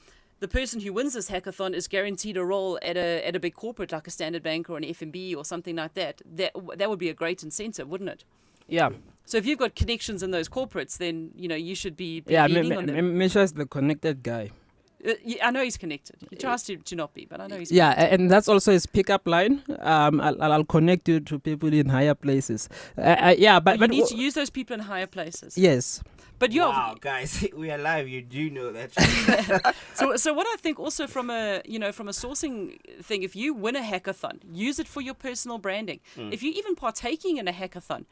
the person who wins this hackathon is guaranteed a role at a big corporate like a Standard Bank or an FNB or something like that, that would be a great incentive, wouldn't it? Yeah. So if you've got connections in those corporates, then you should be leaning on them. Misha's the connected guy. I know he's connected. He tries to not be, but I know he's connected. Yeah, and that's also his pickup line. I'll connect you to people in higher places. But you need to use those people in higher places. Yes. But wow, guys, we are live. You do know that. So what I think also from a sourcing thing, if you win a hackathon, use it for your personal branding. If you're even partaking in a hackathon,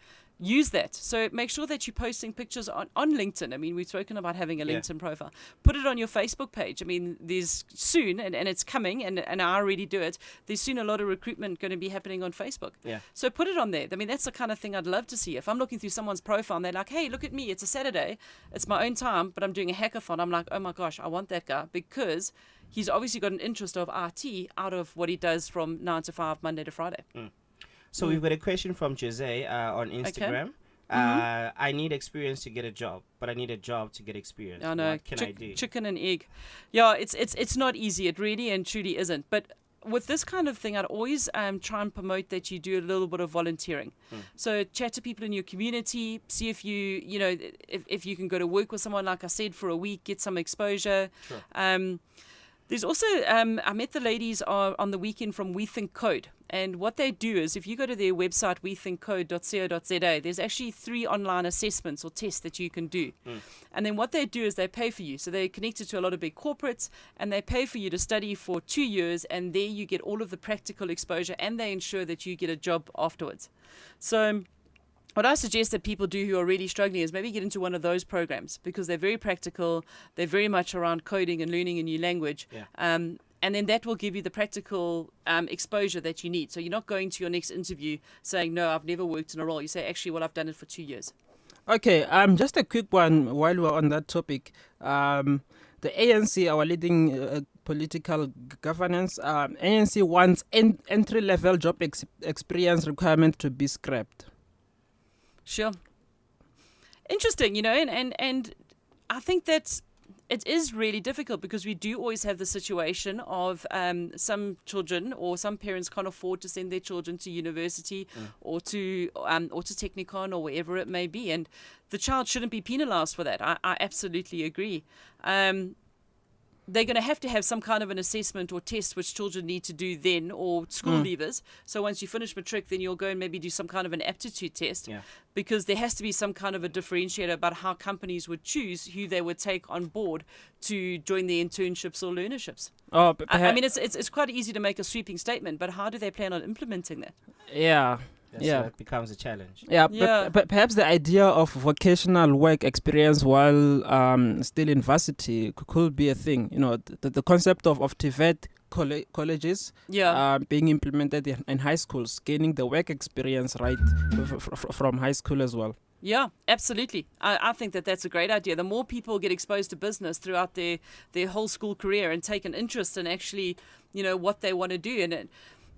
use that. So make sure that you're posting pictures on LinkedIn. I mean, we've spoken about having a LinkedIn profile. Put it on your Facebook page. I mean, there's soon, and it's coming, and I already do it, there's soon a lot of recruitment going to be happening on Facebook. Yeah. So put it on there. I mean, that's the kind of thing I'd love to see. If I'm looking through someone's profile and they're like, hey, look at me, it's a Saturday, it's my own time, but I'm doing a hackathon, I'm like, oh my gosh, I want that guy, because he's obviously got an interest of RT out of what he does from 9 to 5, Monday to Friday. So we've got a question from Jose on Instagram. Okay. I need experience to get a job, but I need a job to get experience. I know. What can I do? Chicken and egg. Yeah, it's not easy. It really and truly isn't. But with this kind of thing, I'd always try and promote that you do a little bit of volunteering. So chat to people in your community, see if if you can go to work with someone, like I said, for a week, get some exposure. Sure. There's also, I met the ladies on the weekend from We Think Code, And what they do is, if you go to their website, wethinkcode.co.za, there's actually 3 online assessments or tests that you can do. And then what they do is they pay for you. So they're connected to a lot of big corporates, and they pay for you to study for 2 years, and there you get all of the practical exposure, and they ensure that you get a job afterwards. So what I suggest that people do who are really struggling is maybe get into one of those programs, because they're very practical. They're very much around coding and learning a new language. And then that will give you the practical exposure that you need. So you're not going to your next interview saying, no, I've never worked in a role. You say, actually, well, I've done it for 2 years. Okay, just a quick one while we're on that topic. The ANC, our leading political governance, ANC wants entry-level job experience requirement to be scrapped. Sure. Interesting, and I think that it is really difficult, because we do always have the situation of some children or some parents can't afford to send their children to university or to Technikon or wherever it may be, and the child shouldn't be penalized for that. I absolutely agree. They're going to have some kind of an assessment or test which children need to do then, or school leavers. So once you finish matric, then you'll go and maybe do some kind of an aptitude test, because there has to be some kind of a differentiator about how companies would choose who they would take on board to join their internships or learnerships. Oh, I mean, it's quite easy to make a sweeping statement, but how do they plan on implementing that? Yeah. So it becomes a challenge. But perhaps the idea of vocational work experience while still in varsity could be a thing. The concept of TVET colleges being implemented in high schools, gaining the work experience right from high school as well. Yeah, absolutely. I think that's a great idea. The more people get exposed to business throughout their whole school career and take an interest in actually, what they want to do, and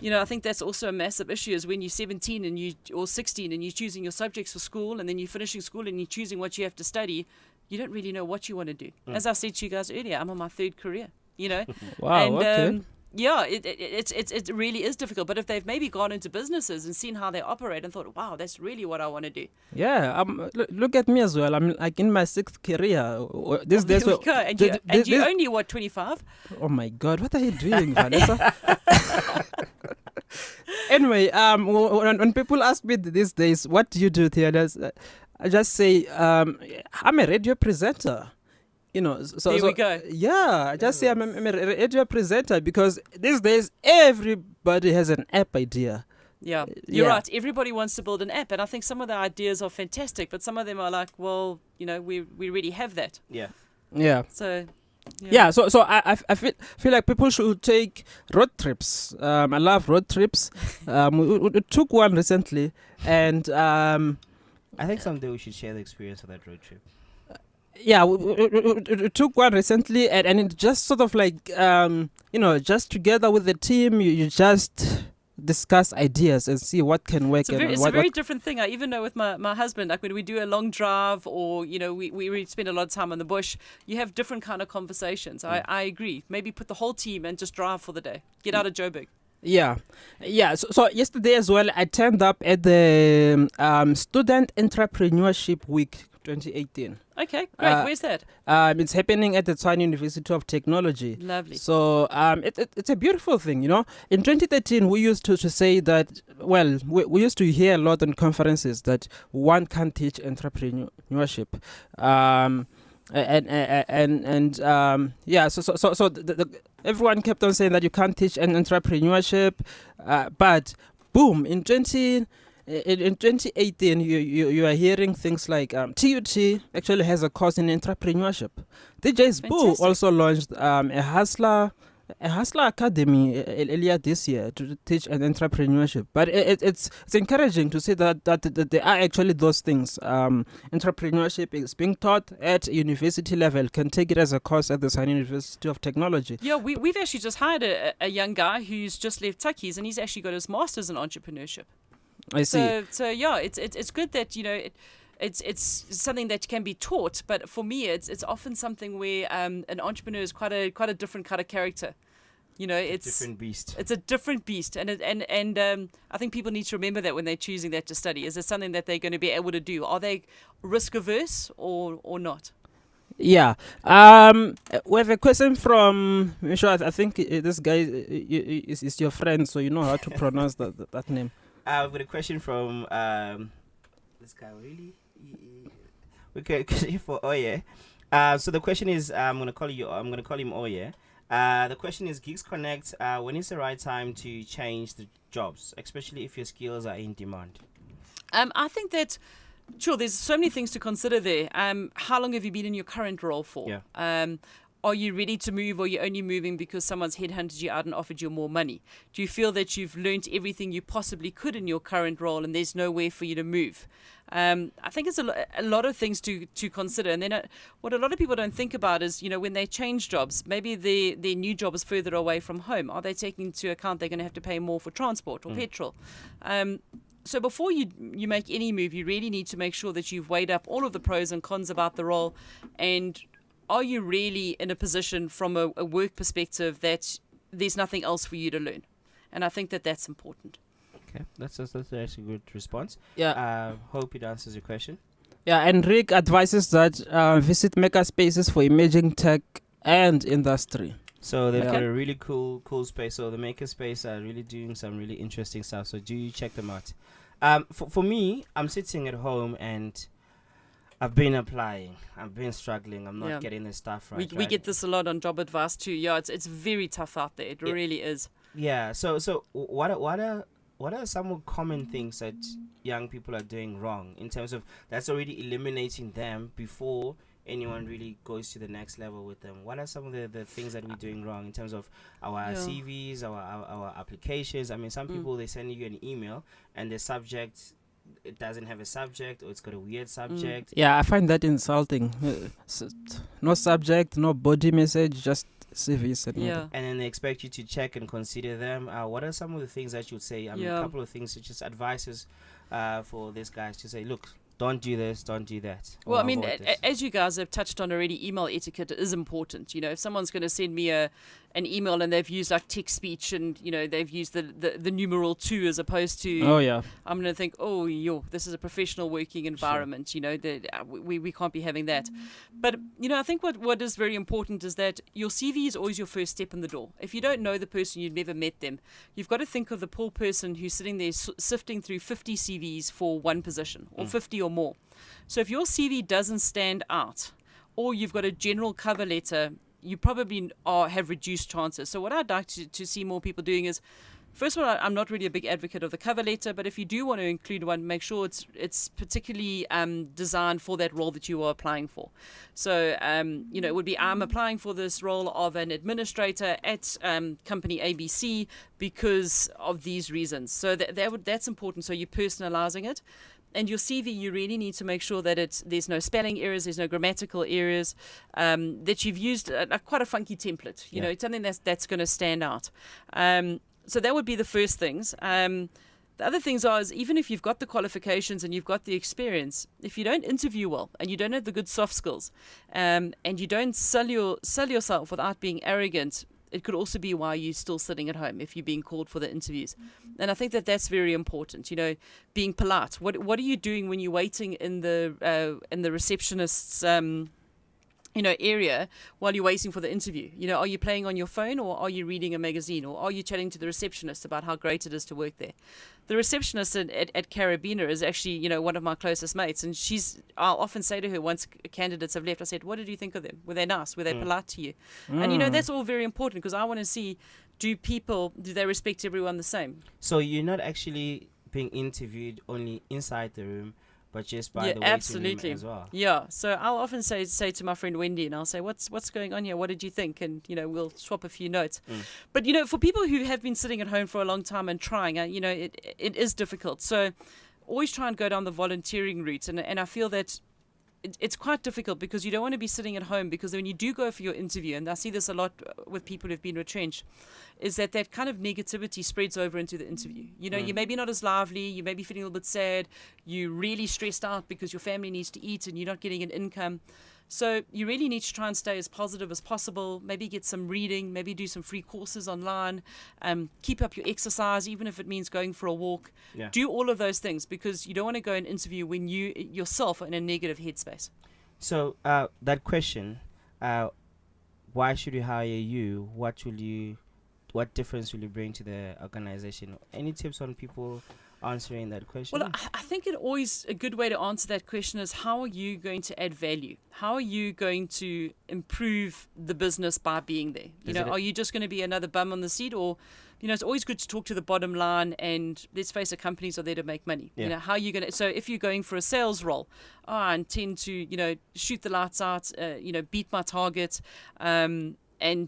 I think that's also a massive issue, is when you're 17 or 16 and you're choosing your subjects for school, and then you're finishing school and you're choosing what you have to study, you don't really know what you want to do. As I said to you guys earlier, I'm on my 3rd career, Wow, and, okay. It really is difficult. But if they've maybe gone into businesses and seen how they operate and thought, wow, that's really what I want to do. Yeah, look at me as well. I'm like in my 6th career. These days, there we go. And you only, 25? Oh my God, what are you doing, Vanessa? Anyway, when people ask me these days, what do you do, Tiyani? I just say, I'm a radio presenter. There we go. Yeah, I just say I'm a radio presenter, because these days everybody has an app idea. Yeah, you're right. Everybody wants to build an app, and I think some of the ideas are fantastic, but some of them are like, well, we already have that. Yeah. So. So I feel like people should take road trips. I love road trips. We took one recently, and I think someday we should share the experience of that road trip. Yeah, we took one recently, and it just sort of like just together with the team, you just discuss ideas and see what can work. It's a very different thing. I even know with my husband, like when we do a long drive, or we spend a lot of time on the bush, you have different kind of conversations. I agree. Maybe put the whole team and just drive for the day. Get out of Joburg. Yeah. So yesterday as well, I turned up at the Student Entrepreneurship Week 2018. Okay, great. Where's that? It's happening at the Tiyani University of Technology. Lovely. So it's a beautiful thing, In 2013, we used to say that, well, we used to hear a lot in conferences that one can't teach entrepreneurship. So everyone kept on saying that you can't teach an entrepreneurship, but boom, in 2018, you are hearing things like TUT actually has a course in entrepreneurship. DJ's Boo also launched a Hustler Academy earlier this year to teach an entrepreneurship. But it's encouraging to see that there are actually those things. Entrepreneurship is being taught at university level. Can take it as a course at the Tiyani University of Technology. Yeah, we've actually just hired a young guy who's just left Tuckies, and he's actually got his master's in entrepreneurship. I see. So yeah, it's good that it's something that can be taught, but for me, it's often something where an entrepreneur is quite a different kind of character. It's different beast. It's a different beast, and I think people need to remember that when they're choosing that to study. Is it something that they're going to be able to do? Are they risk averse or not? Yeah. We have a question from Mixo. I think this guy is your friend, so you know how to pronounce that name. I've got a question from this guy really. Okay, question for Oye. So the question is, I'm gonna call him Oye. The question is, Geeks Connect. When is the right time to change the jobs, especially if your skills are in demand? I think that, sure, there's so many things to consider there. How long have you been in your current role for? Yeah. Are you ready to move, or are you only moving because someone's headhunted you out and offered you more money? Do you feel that you've learnt everything you possibly could in your current role and there's nowhere for you to move? I think it's a lot of things to consider. And then what a lot of people don't think about is, when they change jobs, maybe their new job is further away from home. Are they taking into account they're going to have to pay more for transport or petrol? So before you make any move, you really need to make sure that you've weighed up all of the pros and cons about the role, and are you really in a position from a work perspective that there's nothing else for you to learn? And I think that that's important. Okay, that's actually a good response. Yeah. Hope it answers your question. Yeah, and Rick advises that visit makerspaces for emerging tech and industry. So they've Yeah. got a really cool space. So the makerspace are really doing some really interesting stuff. So do check them out. For me, I'm sitting at home and I've been applying. I've been struggling. I'm not getting the stuff right. We get this a lot on job advice too. Yeah, it's very tough out there. It really is. Yeah. So what are some common things that young people are doing wrong in terms of that's already eliminating them before anyone really goes to the next level with them? What are some of the things that we're doing wrong in terms of our CVs, our applications? I mean, some people, they send you an email and the subject, it doesn't have a subject, or it's got a weird subject. Yeah, I find that insulting. No subject, no body message, just CVs. Yeah. And then they expect you to check and consider them. What are some of the things that you'd say? I mean, a couple of things, just advices for these guys to say, look, don't do this, don't do that. Well, I mean, as you guys have touched on already, email etiquette is important. If someone's going to send me an email and they've used like text speech and, they've used the numeral 2 as opposed to, I'm going to think, this is a professional working environment, sure. We can't be having that. But, I think what is very important is that your CV is always your first step in the door. If you don't know the person, you've never met them, you've got to think of the poor person who's sitting there sifting through 50 CVs for one position or 50 or more. So if your CV doesn't stand out, or you've got a general cover letter, you probably have reduced chances. So what I'd like to see more people doing is, first of all, I'm not really a big advocate of the cover letter, but if you do want to include one, make sure it's particularly designed for that role that you are applying for. So, it would be, I'm applying for this role of an administrator at company ABC because of these reasons. So that's important. So you're personalizing it. And your CV, you really need to make sure that there's no spelling errors, there's no grammatical errors, that you've used quite a funky template. It's something that's going to stand out. So that would be the first things. The other things is, even if you've got the qualifications and you've got the experience, if you don't interview well and you don't have the good soft skills, and you don't sell yourself without being arrogant, it could also be why you're still sitting at home if you're being called for the interviews. And I think that's very important, being polite. What are you doing when you're waiting in the receptionist's area while you're waiting for the interview? Are you playing on your phone, or are you reading a magazine, or are you chatting to the receptionist about how great it is to work there? The receptionist at Carabiner is actually, one of my closest mates, and I'll often say to her once candidates have left, I said, what did you think of them? Were they nice? Were they polite to you? And that's all very important, because I want to see, do they respect everyone the same? So you're not actually being interviewed only inside the room, but just by the waiting absolutely. room as well. Yeah, so I'll often say to my friend Wendy, and I'll say, what's going on here? What did you think? And, we'll swap a few notes. But, for people who have been sitting at home for a long time and trying, it is difficult. So always try and go down the volunteering route. And I feel that it's quite difficult, because you don't want to be sitting at home, because when you do go for your interview, and I see this a lot with people who've been retrenched, is that kind of negativity spreads over into the interview. You may be not as lively, you may be feeling a little bit sad, you're really stressed out because your family needs to eat and you're not getting an income. So you really need to try and stay as positive as possible, maybe get some reading, maybe do some free courses online, keep up your exercise, even if it means going for a walk. Do all of those things, because you don't want to go and interview when you yourself are in a negative headspace. So that question, why should we hire you? What difference will you bring to the organization? Any tips on people answering that question? Well, I think a good way to answer that question is, how are you going to add value? How are you going to improve the business by being there? Are you just going to be another bum on the seat, or, it's always good to talk to the bottom line, and let's face it, companies are there to make money. Yeah. How are you going to, so if you're going for a sales role, I intend to, shoot the lights out, beat my target, and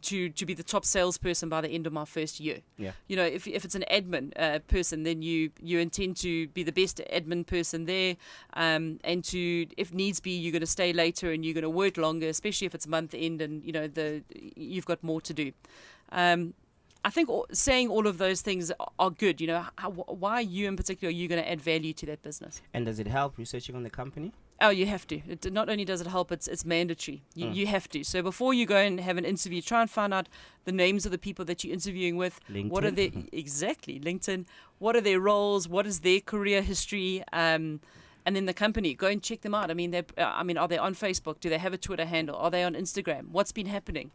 to be the top salesperson by the end of my first year. Yeah. If it's an admin person, then you intend to be the best admin person there, and to, if needs be, you're going to stay later and you're going to work longer, especially if it's month end and you've got more to do. I think saying all of those things are good. Why you in particular, are you going to add value to that business? And does it help researching on the company? Oh, you have to. Not only does it help, it's mandatory. You have to. So before you go and have an interview, try and find out the names of the people that you're interviewing with. LinkedIn. What are their exactly LinkedIn? What are their roles? What is their career history? And then the company. Go and check them out. Are they on Facebook? Do they have a Twitter handle? Are they on Instagram? What's been happening?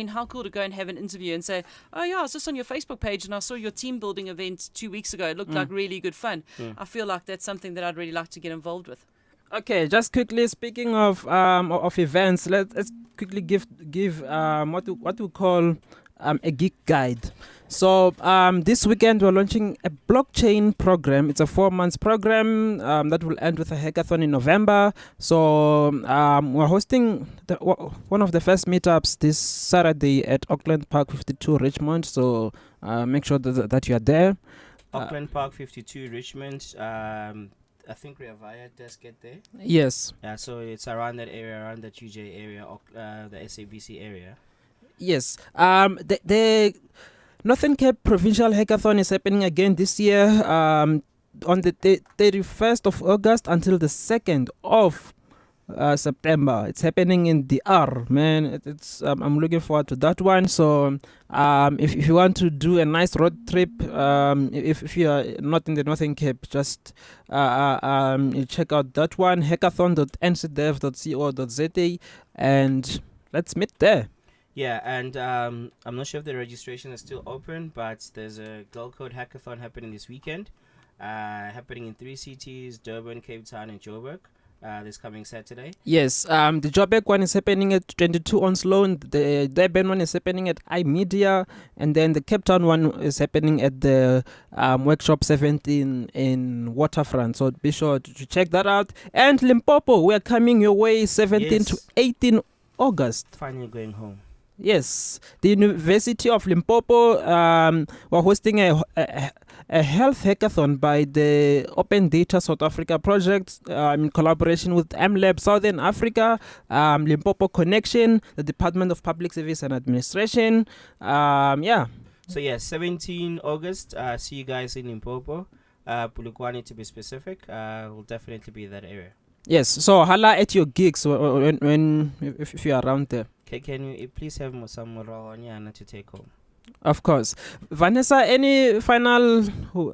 How cool to go and have an interview and say, oh yeah, I was just on your Facebook page and I saw your team building event 2 weeks ago. It looked like really good fun. I feel like that's something that I'd really like to get involved with. Okay, just quickly, speaking of events, let's quickly give what we call a geek guide. So this weekend we're launching a blockchain program. It's a 4-month program that will end with a hackathon in November. So we're hosting one of the first meetups this Saturday at Auckland Park 52 Richmond. So make sure that you are there. Auckland Park 52 Richmond. I think Ria Vaya does get there. Yes. Yeah, so it's around that area, around the UJ area, the SABC area. Yes. The Northern Cape Provincial Hackathon is happening again this year on the 31st of August until the 2nd of September. It's happening in the R, man. I'm looking forward to that one. So if you want to do a nice road trip, if you are not in the Northern Cape, just you check out that one, hackathon.ncdev.co.za, and let's meet there. Yeah, and I'm not sure if the registration is still open, but there's a Gold Code Hackathon happening this weekend, happening in 3 cities, Durban, Cape Town, and Joburg. This coming Saturday. Yes, the Joburg one is happening at 22 on Sloan. The Durban one is happening at iMedia, and then the Cape Town one is happening at the Workshop 17 in Waterfront. So be sure to check that out. And Limpopo, we are coming your way 17 to 18 August. Finally going home. Yes, the University of Limpopo, we're hosting a health hackathon by the Open Data South Africa project in collaboration with MLab Southern Africa, Limpopo Connection, the Department of Public Service and Administration. So 17 August, see you guys in Limpopo. Polokwane to be specific, will definitely be that area. Yes, so holla at your gigs if you're around there. Okay, can you please have some more Nghonyama to take home? Of course. Vanessa, any final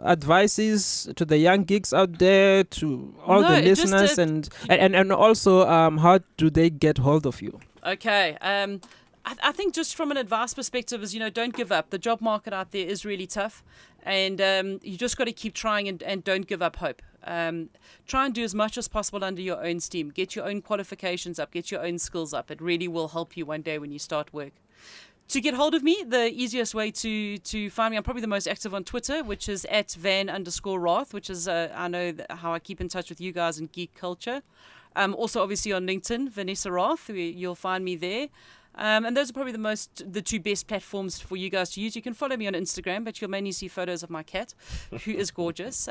advices to the young geeks out there, to all the listeners, and also how do they get hold of you? Okay. I think just from an advice perspective is, don't give up. The job market out there is really tough, and you just got to keep trying and don't give up hope. Try and do as much as possible under your own steam. Get your own qualifications up. Get your own skills up. It really will help you one day when you start work. To get hold of me, the easiest way to find me, I'm probably the most active on Twitter, which is at Van_Raath, which is, I know how I keep in touch with you guys in geek culture. Also, obviously, on LinkedIn, Vanessa Raath, you'll find me there. And those are probably the two best platforms for you guys to use. You can follow me on Instagram, but you'll mainly see photos of my cat, who is gorgeous.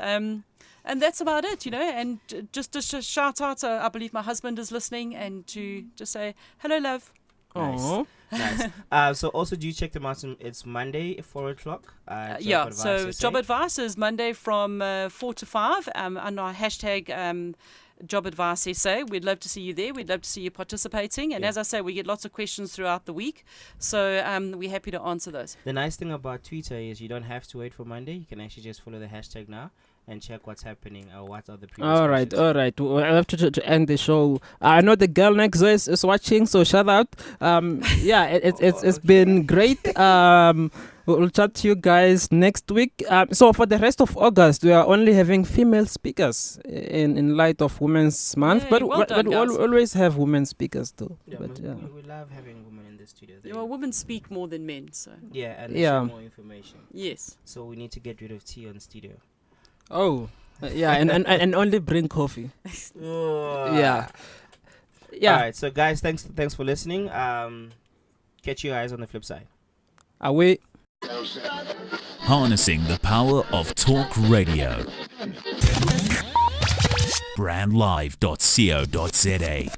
And that's about it, and just a shout out, I believe my husband is listening, and to just say, hello, love. Nice. Nice. So also do check them out. It's Monday at 4 o'clock. So Job Advice is Monday from 4 to 5 under our hashtag Job Advice SA. We'd love to see you there. We'd love to see you participating. And as I say, we get lots of questions throughout the week. So we're happy to answer those. The nice thing about Twitter is you don't have to wait for Monday. You can actually just follow the hashtag now and check what's happening or what are the previous All right. questions. I have to end the show. I know the girl next door is watching, so shout out. Yeah, it's been great. We'll chat to you guys next week. So for the rest of August, we are only having female speakers in light of Women's Month, Yay, but well done, we'll guys. always have women speakers too. Yeah, But we, yeah. we love having women in the studio. They- Well, women speak more than men, so yeah, and they Yeah. share more information. yes. So we need to get rid of tea on studio. Oh, yeah, and only bring coffee. Yeah. Yeah. All right, so guys, thanks for listening. Catch you guys on the flip side. Away. Harnessing the power of talk radio. Brandlive.co.za